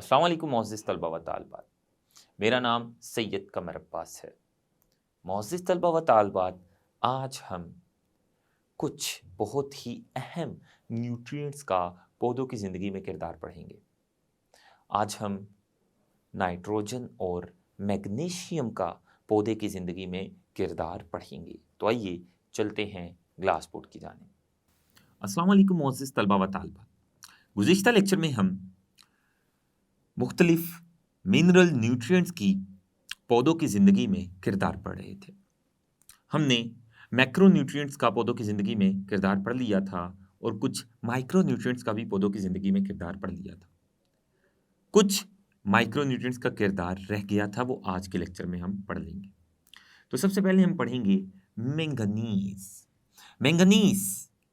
अस्सलाम वालेकुम मोअज़्ज़िज़ तलबा व तालिबात। मेरा नाम सैयद कमर अब्बास है। मोअज़्ज़िज़ तलबा व तालिबात, आज हम कुछ बहुत ही अहम न्यूट्रिएंट्स का पौधों की ज़िंदगी में किरदार पढ़ेंगे। आज हम नाइट्रोजन और मैग्नीशियम का पौधे की ज़िंदगी में किरदार पढ़ेंगे। तो आइए चलते हैं ग्लास बोर्ड की जानिब। अस्सलाम वालेकुम मोअज़्ज़िज़ तलबा व तालिबात। गुज़िश्ता लेक्चर में हम मुख्तलिफ मिनरल न्यूट्रिएंट्स की पौधों की ज़िंदगी में किरदार पढ़ रहे थे। हमने मैक्रो न्यूट्रिएंट्स का पौधों की ज़िंदगी में किरदार पढ़ लिया था और कुछ माइक्रो न्यूट्रिएंट्स का भी पौधों की ज़िंदगी में किरदार पढ़ लिया था। कुछ माइक्रो न्यूट्रिएंट्स का किरदार रह गया था, वो आज के लेक्चर में हम पढ़ लेंगे। तो सबसे पहले हम पढ़ेंगे मैंगनीज। मैंगनीज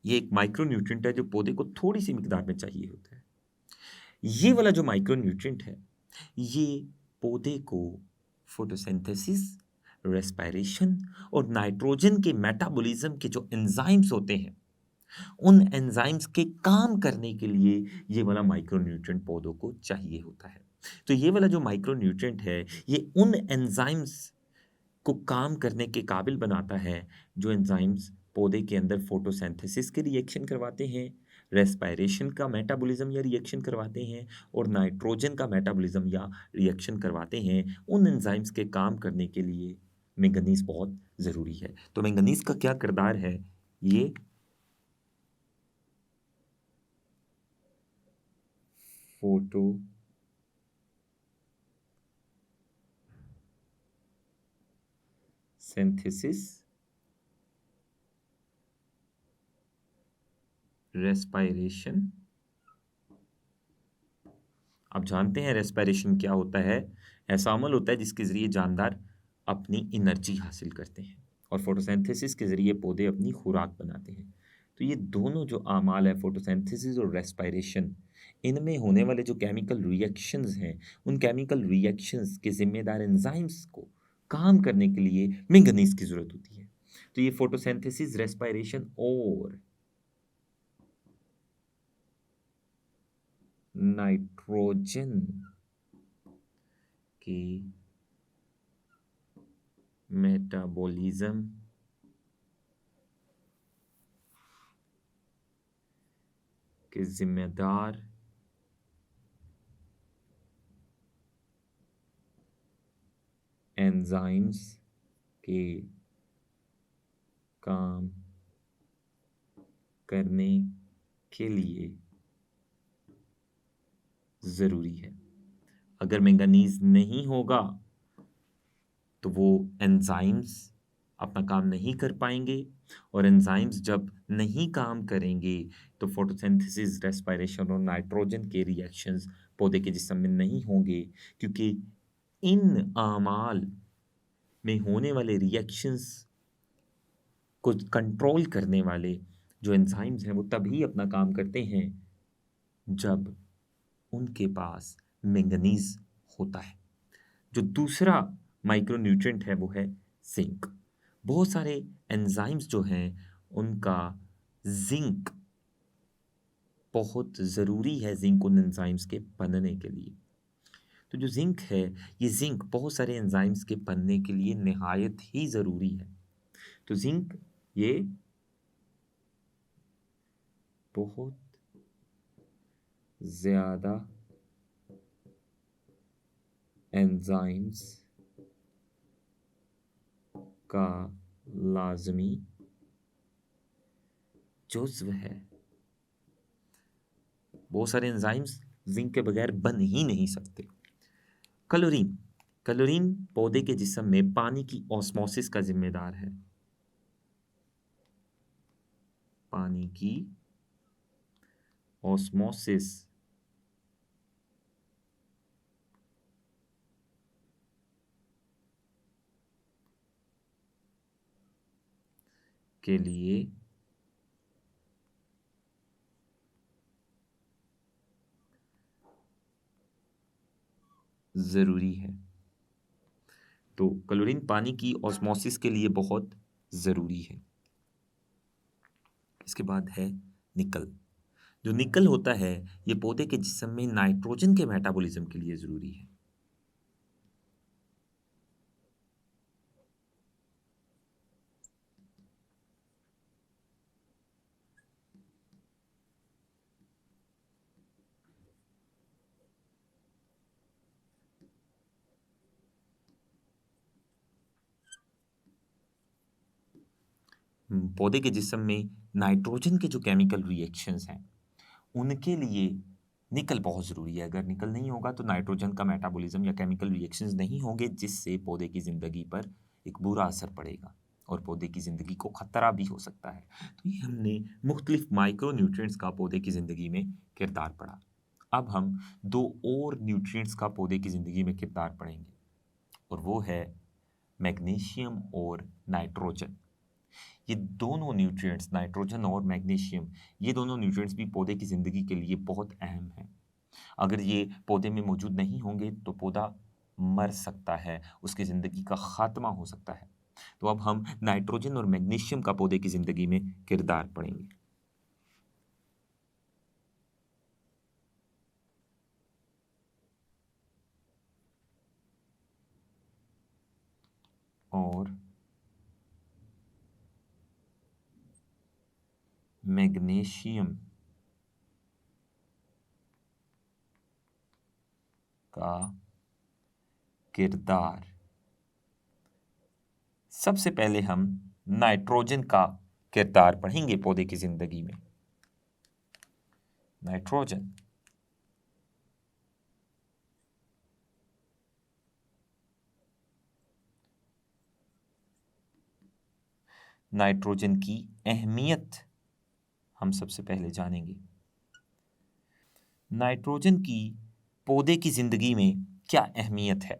ये एक माइक्रो न्यूट्रिएंट है जो पौधे को थोड़ी सी मिकदार में चाहिए होता है। ये वाला जो माइक्रो न्यूट्रिएंट है, ये पौधे को फोटोसिंथेसिस, रेस्पिरेशन और नाइट्रोजन के मेटाबॉलिज्म के जो एंजाइम्स होते हैं, उन एंजाइम्स के काम करने के लिए ये वाला माइक्रो न्यूट्रिएंट पौधों को चाहिए होता है। तो ये वाला जो माइक्रो न्यूट्रिएंट है, ये उन एंजाइम्स को काम करने के काबिल बनाता है जो एंजाइम्स पौधे के अंदर फोटोसिंथेसिस के रिएक्शन करवाते हैं, रेस्पिरेशन का मेटाबॉलिज्म या रिएक्शन करवाते हैं और नाइट्रोजन का मेटाबॉलिज्म या रिएक्शन करवाते हैं। उन एंजाइम्स के काम करने के लिए मैंगनीज बहुत ज़रूरी है। तो मैंगनीज का क्या किरदार है? ये फोटो सिंथेसिस, रेस्पिरेशन। आप जानते हैं रेस्पिरेशन क्या होता है? ऐसा अमल होता है जिसके ज़रिए जानदार अपनी एनर्जी हासिल करते हैं और फोटोसिंथेसिस के ज़रिए पौधे अपनी खुराक बनाते हैं। तो ये दोनों जो आमाल है, फोटोसिंथेसिस और रेस्पिरेशन, इनमें होने वाले जो केमिकल रिएक्शंस हैं, उन केमिकल रिएक्शंस के ज़िम्मेदार एंजाइम्स को काम करने के लिए मैंगनीज की ज़रूरत होती है। तो ये फोटोसिंथेसिस, रेस्पिरेशन और नाइट्रोजन की मेटाबॉलिज्म के जिम्मेदार एंजाइम्स के काम करने के लिए ज़रूरी है। अगर मैंगनीज नहीं होगा तो वो एंजाइम्स अपना काम नहीं कर पाएंगे और एंजाइम्स जब नहीं काम करेंगे तो फोटोसिंथेसिस, रेस्पिरेशन और नाइट्रोजन के रिएक्शंस पौधे के जिस्म में नहीं होंगे, क्योंकि इन आमाल में होने वाले रिएक्शंस को कंट्रोल करने वाले जो एंजाइम्स हैं वो तभी अपना काम करते हैं जब उनके पास मैंगनीज होता है। जो दूसरा माइक्रो न्यूट्रिएंट है वो है जिंक। बहुत सारे एंजाइम्स जो हैं उनका जिंक बहुत ज़रूरी है, जिंक उन एंजाइम्स के बनने के लिए। तो जो जिंक है, ये जिंक बहुत सारे एंजाइम्स के बनने के लिए निहायत ही ज़रूरी है। तो जिंक ये बहुत ज़्यादा एंजाइम्स का लाजमी जुज़्व है। बहुत सारे एंजाइम्स जिंक के बगैर बन ही नहीं सकते। क्लोरीन, क्लोरीन पौधे के जिस्म में पानी की ऑस्मोसिस का जिम्मेदार है। पानी की ऑस्मोसिस के लिए ज़रूरी है। तो क्लोरीन पानी की ऑस्मोसिस के लिए बहुत ज़रूरी है। इसके बाद है निकल। जो निकल होता है, ये पौधे के जिस्म में नाइट्रोजन के मेटाबॉलिज्म के लिए ज़रूरी है। पौधे के जिस्म में नाइट्रोजन के जो केमिकल रिएक्शंस हैं, उनके लिए निकल बहुत ज़रूरी है। अगर निकल नहीं होगा तो नाइट्रोजन का मेटाबॉलिज्म या केमिकल रिएक्शंस नहीं होंगे, जिससे पौधे की ज़िंदगी पर एक बुरा असर पड़ेगा और पौधे की ज़िंदगी को खतरा भी हो सकता है। तो ये हमने मुख्तलिफ माइक्रो न्यूट्रिएंट्स का पौधे की ज़िंदगी में किरदार पढ़ा। अब हम दो और न्यूट्रिएंट्स का पौधे की ज़िंदगी में किरदार पढ़ेंगे, और वो है मैग्नीशियम और नाइट्रोजन। ये दोनों न्यूट्रिएंट्स, नाइट्रोजन और मैग्नीशियम, ये दोनों न्यूट्रिएंट्स भी पौधे की ज़िंदगी के लिए बहुत अहम हैं। अगर ये पौधे में मौजूद नहीं होंगे तो पौधा मर सकता है, उसकी ज़िंदगी का ख़ात्मा हो सकता है। तो अब हम नाइट्रोजन और मैग्नीशियम का पौधे की ज़िंदगी में किरदार पढ़ेंगे। और मैग्नीशियम का किरदार, सबसे पहले हम नाइट्रोजन का किरदार पढ़ेंगे पौधे की ज़िंदगी में। नाइट्रोजन नाइट्रोजन की अहमियत हम सबसे पहले जानेंगे। नाइट्रोजन की पौधे की ज़िंदगी में क्या अहमियत है?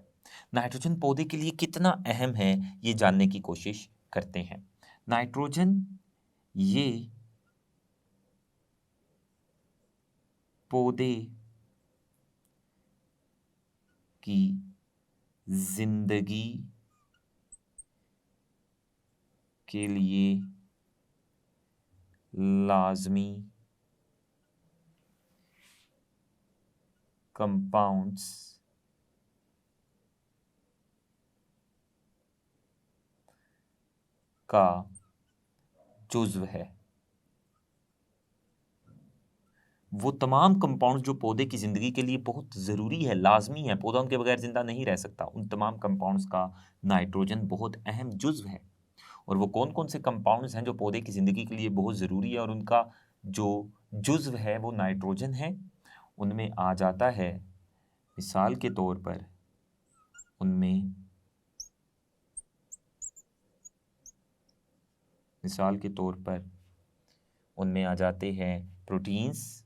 नाइट्रोजन पौधे के लिए कितना अहम है, ये जानने की कोशिश करते हैं। नाइट्रोजन ये पौधे की ज़िंदगी के लिए लाज़मी कंपाउंड्स का जुज़्व है। वो तमाम कंपाउंड्स जो पौधे की ज़िंदगी के लिए बहुत ज़रूरी है, लाज़मी है, पौधा उनके बगैर ज़िंदा नहीं रह सकता, उन तमाम कंपाउंड्स का नाइट्रोजन बहुत अहम जुज़्व है। और वो कौन-कौन से कंपाउंड्स हैं जो पौधे की ज़िंदगी के लिए बहुत ज़रूरी है और उनका जो जुज़्व है वो नाइट्रोजन है, उनमें आ जाता है, मिसाल के तौर पर उनमें मिसाल के तौर पर उनमें आ जाते हैं प्रोटीन्स,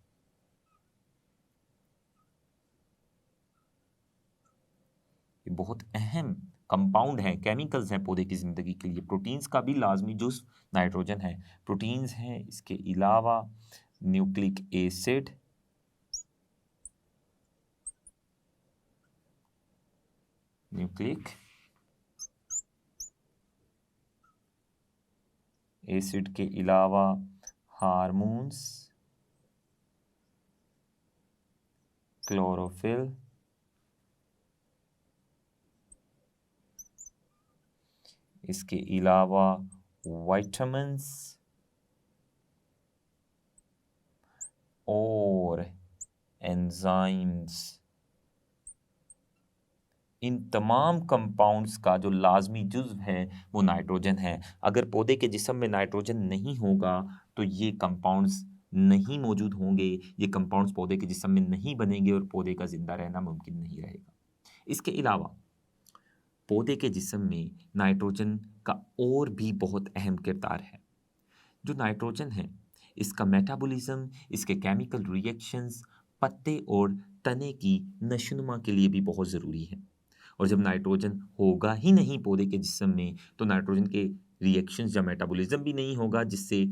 ये बहुत अहम कंपाउंड हैं, केमिकल्स हैं पौधे की ज़िंदगी के लिए। प्रोटीन्स का भी लाज़मी जुज़्व नाइट्रोजन है। प्रोटीन्स हैं, इसके अलावा न्यूक्लिक एसिड, न्यूक्लिक एसिड के अलावा हार्मोन्स, क्लोरोफिल, इसके अलावा विटामिन्स और एंजाइम्स, इन तमाम कंपाउंड्स का जो लाज़मी जुज़्व है वो नाइट्रोजन है। अगर पौधे के जिस्म में नाइट्रोजन नहीं होगा तो ये कंपाउंड्स नहीं मौजूद होंगे, ये कंपाउंड्स पौधे के जिस्म में नहीं बनेंगे और पौधे का ज़िंदा रहना मुमकिन नहीं रहेगा। इसके अलावा पौधे के जिस्म में नाइट्रोजन का और भी बहुत अहम किरदार है। जो नाइट्रोजन है, इसका मेटाबॉलिज्म, इसके केमिकल रिएक्शंस पत्ते और तने की नशोनुमा के लिए भी बहुत ज़रूरी है। और जब नाइट्रोजन होगा ही नहीं पौधे के जिस्म में, तो नाइट्रोजन के रिएक्शंस या मेटाबॉलिज्म भी नहीं होगा, जिससे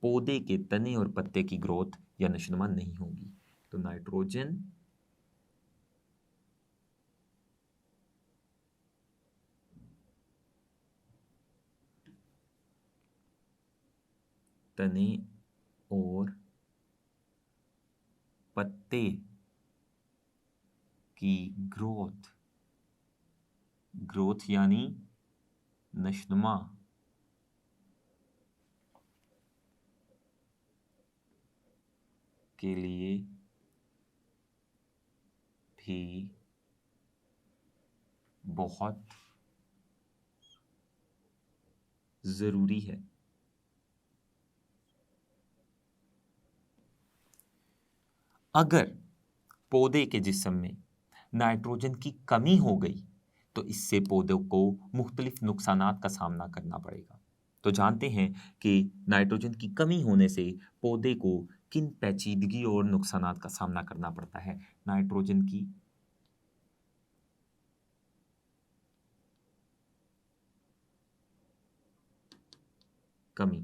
पौधे के तने और पत्ते की ग्रोथ या नशोनुमा नहीं होगी। तो नाइट्रोजन तने और पत्ते की ग्रोथ यानी नशनुमा के लिए भी बहुत जरूरी है। अगर पौधे के जिस्म में नाइट्रोजन की कमी हो गई तो इससे पौधों को मुख्तलिफ नुकसानात का सामना करना पड़ेगा। तो जानते हैं कि नाइट्रोजन की कमी होने से पौधे को किन पेचीदगी और नुकसानात का सामना करना पड़ता है। नाइट्रोजन की कमी,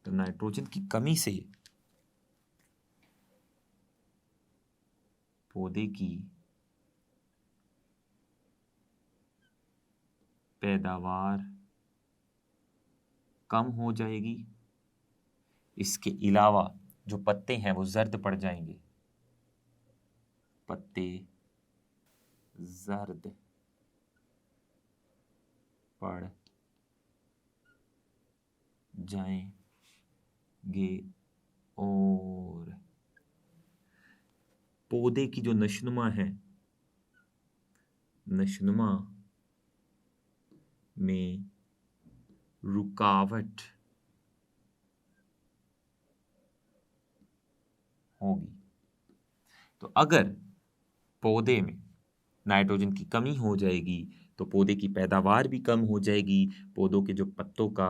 तो नाइट्रोजन की कमी से पौधे की पैदावार कम हो जाएगी। इसके अलावा जो पत्ते हैं वो जर्द पड़ जाएंगे, पत्ते जर्द पड़ जाएंगे और पौधे की जो नशनुमा है, नशनुमा में रुकावट होगी। तो अगर पौधे में नाइट्रोजन की कमी हो जाएगी तो पौधे की पैदावार भी कम हो जाएगी, पौधों के जो पत्तों का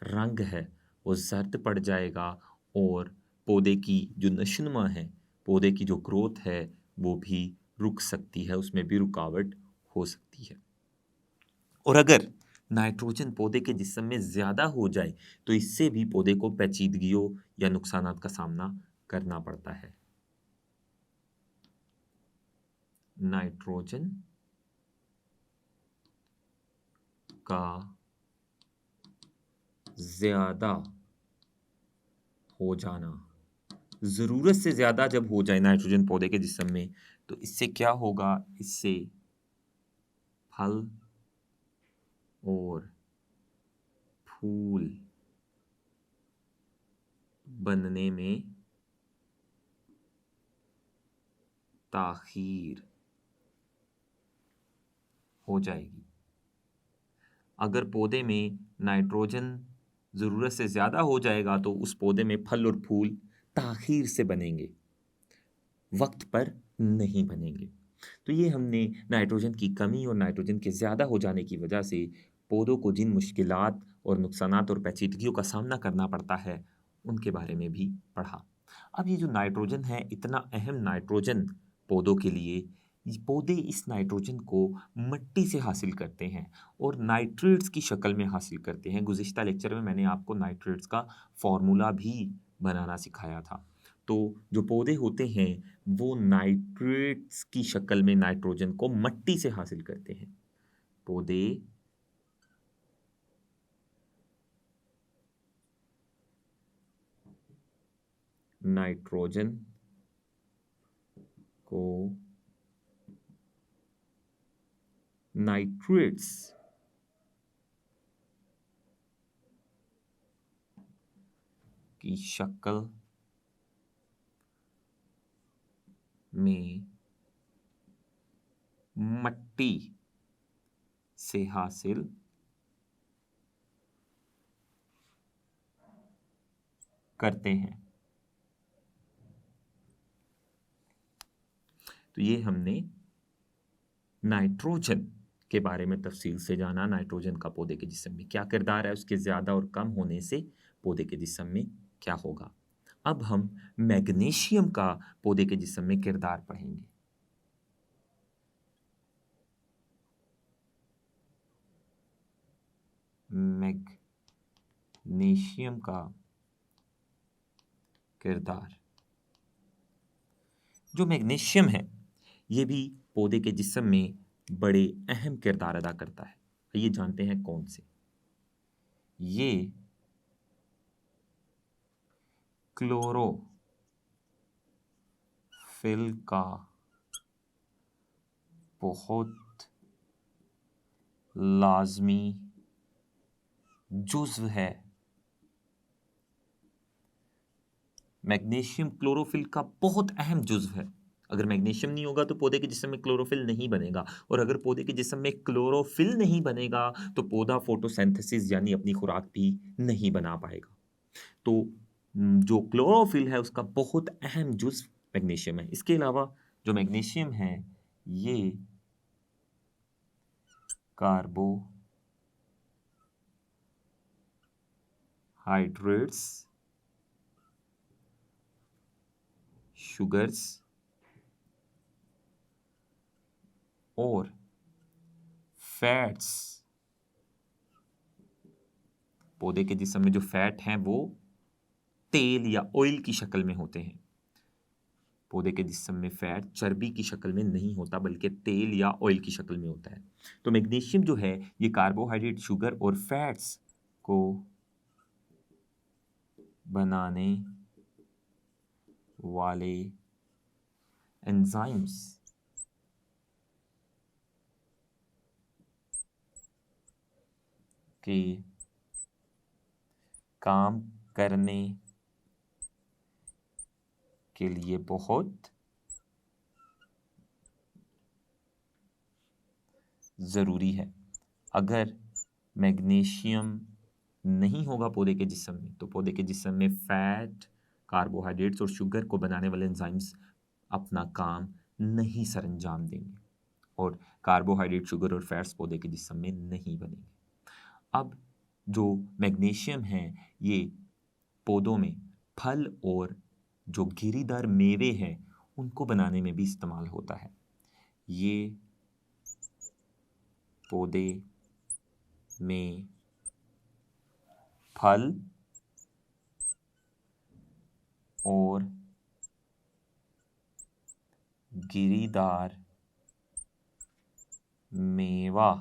रंग है वो जर्द पड़ जाएगा और पौधे की जो नशनुमा है, पौधे की जो ग्रोथ है वो भी रुक सकती है, उसमें भी रुकावट हो सकती है। और अगर नाइट्रोजन पौधे के जिस्म में ज़्यादा हो जाए तो इससे भी पौधे को पेचीदगियों या नुकसानात का सामना करना पड़ता है। नाइट्रोजन का ज़्यादा हो जाना, ज़रूरत से ज़्यादा जब हो जाए नाइट्रोजन पौधे के जिस्म में तो इससे क्या होगा, इससे फल और फूल बनने में ताख़ीर हो जाएगी। अगर पौधे में नाइट्रोजन ज़रूरत से ज़्यादा हो जाएगा तो उस पौधे में फल और फूल ताख़ीर से बनेंगे, वक्त पर नहीं बनेंगे। तो ये हमने नाइट्रोजन की कमी और नाइट्रोजन के ज़्यादा हो जाने की वजह से पौधों को जिन मुश्किलात और नुकसानात और पेचीदगियों का सामना करना पड़ता है उनके बारे में भी पढ़ा। अब ये जो नाइट्रोजन है, इतना अहम नाइट्रोजन पौधों के लिए, ये पौधे इस नाइट्रोजन को मिट्टी से हासिल करते हैं और नाइट्रेट्स की शक्ल में हासिल करते हैं। गुज़िश्ता लेक्चर में मैंने आपको नाइट्रेट्स का फ़ॉर्मूला भी बनाना सिखाया था। तो जो पौधे होते हैं वो नाइट्रेट्स की शक्ल में नाइट्रोजन को मिट्टी से हासिल करते हैं। पौधे नाइट्रोजन को नाइट्रेट्स की शक्ल में मिट्टी से हासिल करते हैं। तो ये हमने नाइट्रोजन के बारे में तफसील से जाना। नाइट्रोजन का पौधे के जिस्म में क्या किरदार है, उसके ज़्यादा और कम होने से पौधे के जिस्म में क्या होगा। अब हम मैग्नीशियम का पौधे के जिस्म में किरदार पढ़ेंगे। मैग्नीशियम का किरदार, जो मैग्नीशियम है ये भी पौधे के जिस्म में बड़े अहम किरदार अदा करता है। ये जानते हैं कौन से। ये क्लोरो क्लोरोफिल का बहुत लाजमी जुज्व है। मैग्नीशियम क्लोरोफिल का बहुत अहम जुज्व है। अगर मैग्नीशियम नहीं होगा तो पौधे के जिस्म में क्लोरोफिल नहीं बनेगा, और अगर पौधे के जिस्म में क्लोरोफिल नहीं बनेगा तो पौधा फोटोसिंथेसिस यानी अपनी खुराक भी नहीं बना पाएगा। तो जो क्लोरोफिल है उसका बहुत अहम जुज्व मैग्नीशियम है। इसके अलावा जो मैग्नीशियम है ये कार्बोहाइड्रेट्स, शुगर्स और फैट्स, पौधे के जिस्म में जो फैट हैं वो तेल या ऑयल की शक्ल में होते हैं। पौधे के जिस्म में फैट चर्बी की शक्ल में नहीं होता बल्कि तेल या ऑयल की शक्ल में होता है। तो मैग्नीशियम जो है ये कार्बोहाइड्रेट, शुगर और फैट्स को बनाने वाले एंजाइम्स के काम करने के लिए बहुत ज़रूरी है। अगर मैग्नीशियम नहीं होगा पौधे के जिस्म में तो पौधे के जिस्म में फैट, कार्बोहाइड्रेट्स और शुगर को बनाने वाले एंजाइम्स अपना काम नहीं सरअंजाम देंगे और कार्बोहाइड्रेट, शुगर और फैट्स पौधे के जिस्म में नहीं बनेंगे। अब जो मैग्नीशियम है ये पौधों में फल और जो गिरीदार मेवे हैं उनको बनाने में भी इस्तेमाल होता है। ये पौधे में फल और गिरीदार मेवा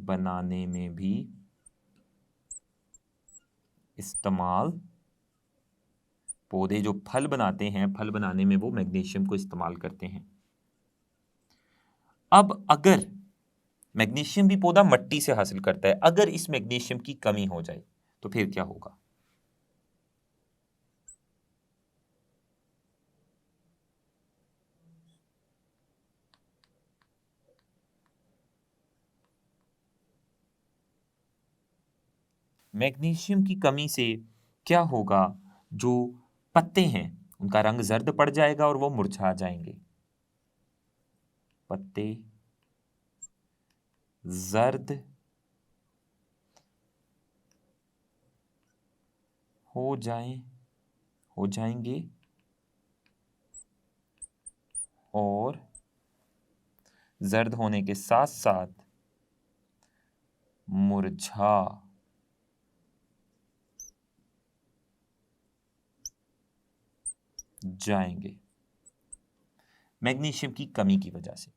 बनाने में भी इस्तेमाल, पौधे जो फल बनाते हैं फल बनाने में वो मैग्नीशियम को इस्तेमाल करते हैं। अब अगर मैग्नीशियम भी पौधा मिट्टी से हासिल करता है, अगर इस मैग्नीशियम की कमी हो जाए तो फिर क्या होगा? मैग्नीशियम की कमी से क्या होगा? जो पत्ते हैं उनका रंग जर्द पड़ जाएगा और वो मुरझा जाएंगे। पत्ते जर्द हो जाएं हो जाएंगे और जर्द होने के साथ साथ मुरझा जाएंगे मैग्नीशियम की कमी की वजह से।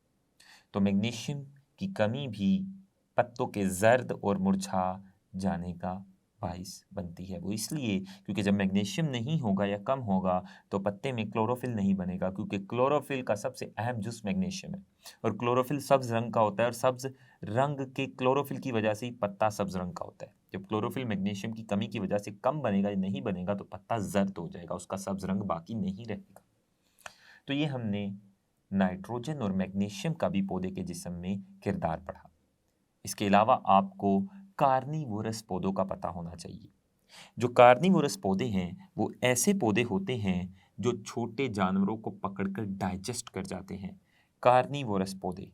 तो मैग्नीशियम की कमी भी पत्तों के जर्द और मुरझा जाने का बाइस बनती है। वो इसलिए क्योंकि जब मैग्नीशियम नहीं होगा या कम होगा तो पत्ते में क्लोरोफिल नहीं बनेगा, क्योंकि क्लोरोफिल का सबसे अहम जुज़ मैग्नीशियम है और क्लोरोफिल सब्ज रंग का होता है और सब्ज रंग के क्लोरोफिल की वजह से ही पत्ता सब्ज रंग का होता है। जब क्लोरोफिल मैग्नीशियम की कमी की वजह से कम बनेगा या नहीं बनेगा तो पत्ता जर्द हो जाएगा, उसका सब्ज रंग बाकी नहीं रहेगा। तो ये हमने नाइट्रोजन और मैग्नीशियम का भी पौधे के जिस्म में किरदार पढ़ा। इसके अलावा आपको कार्निवोरस पौधों का पता होना चाहिए। जो कार्निवोरस पौधे हैं वो ऐसे पौधे होते हैं जो छोटे जानवरों को पकड़कर डाइजेस्ट कर जाते हैं। कार्निवोरस पौधे,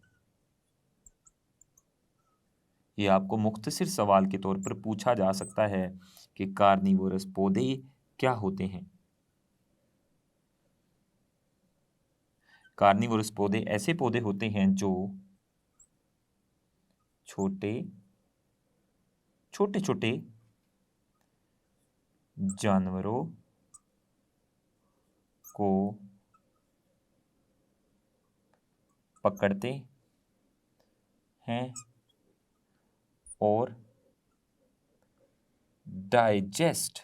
ये आपको मुख्तसर सवाल के तौर पर पूछा जा सकता है कि कार्निवोरस पौधे क्या होते हैं। कार्निवोरस पौधे ऐसे पौधे होते हैं जो छोटे छोटे छोटे जानवरों को पकड़ते हैं और डाइजेस्ट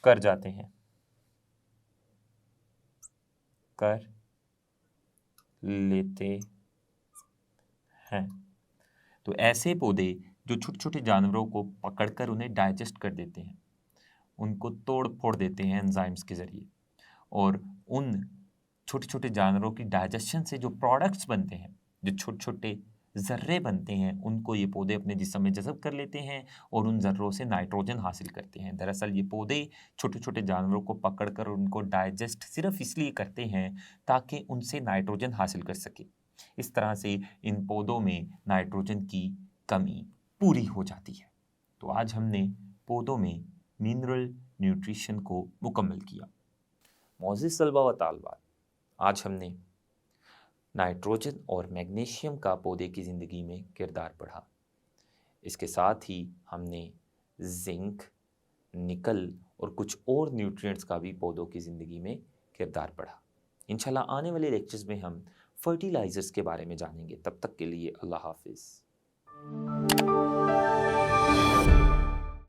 कर जाते हैं, कर लेते हैं। तो ऐसे पौधे जो छोटे छोटे जानवरों को पकड़कर उन्हें डाइजेस्ट कर देते हैं, उनको तोड़ फोड़ देते हैं एंजाइम्स के जरिए, और उन छोटे छोटे जानवरों की डाइजेशन से जो प्रोडक्ट्स बनते हैं, जो छोटे छोटे जर्रे बनते हैं, उनको ये पौधे अपने जिस्म में जज़ब कर लेते हैं और उन जर्रों से नाइट्रोजन हासिल करते हैं। दरअसल ये पौधे छोटे छोटे जानवरों को पकड़कर उनको डाइजेस्ट सिर्फ इसलिए करते हैं ताकि उनसे नाइट्रोजन हासिल कर सके। इस तरह से इन पौधों में नाइट्रोजन की कमी पूरी हो जाती है। तो आज हमने पौधों में मिनरल न्यूट्रिशन को मुकम्मल किया। मोअज़्ज़िज़ तलबा व तालिबात, आज हमने नाइट्रोजन और मैग्नीशियम का पौधे की ज़िंदगी में किरदार पढ़ा। इसके साथ ही हमने जिंक, निकल और कुछ और न्यूट्रिएंट्स का भी पौधों की ज़िंदगी में किरदार पढ़ा। इंशाल्लाह आने वाले लेक्चर्स में हम फर्टिलाइज़र्स के बारे में जानेंगे। तब तक के लिए अल्लाह हाफ़िज़।